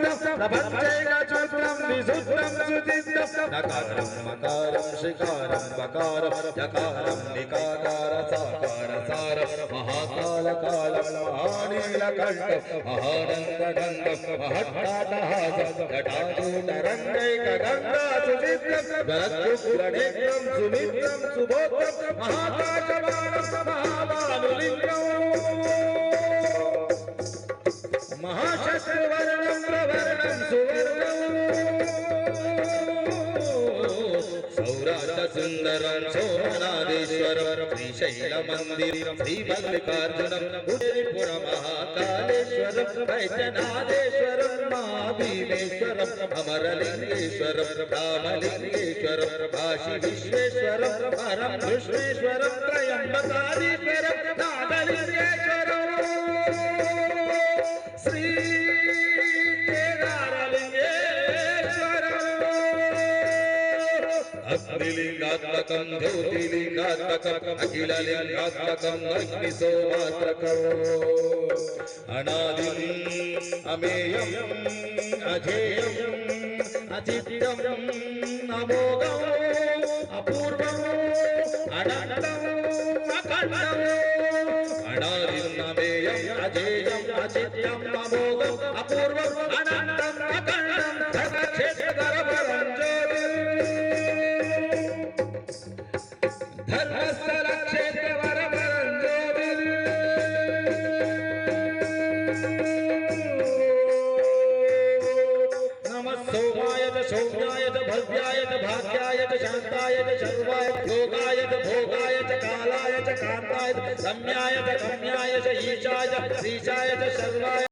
प्रपञ्चैकचूत्रं विशुद्धं सुचित्रं नकारं मकारं शिकारं बकारं यकारं निकाकार साकार सारं महाकालकालं महानीलकण्ठं महानन्दगन्धं महट्टाटहासं जटाजूटरङ्गैकगङ्गा सुचित्रं गणेत्रं सुमित्रं सुभोत्रं महाकाशवाणं महाभानुलिङ्गम् महाशस्त्रवर्णं प्रवर्णं सुवर्णम् सौराष्ट्रसुन्दरं सोमनाथेश्वरं श्रीशैलमन्दिरं श्रीमल्लिकार्जुनं उदयपुरमहाकालेश्वरं वैद्यनाथेश्वरं महाभीमेश्वरं अमरलिङ्गेश्वरं रामलिङ्गेश्वरं काशी विश्वेश्वरं परं कृष्णेश्वरं त्रयम्बकाधीश्वरं नागलिङ्गेश्वरं श्री अग्निलिंगात्मकं ज्योतिलिंगात्मकं अखिललिंगात्मकं अग्निसोमात्रकम् अनादिं अमेयं अजेयं अचित्यं अमोघं अपूर्वं अनन्तं अखण्डं अनादिं अमेयं अजेयं अचित्यं अमोघं अपूर्वं अनन्तं अखण्डं धर्मक्षेत्रधरपरं सौम्याय भव्याय भाग्याय शांताय शर्वाय योगाय भोगाय कालाय कांताय रम्याय गम्याय ईशाय श्रीशाय शर्वाय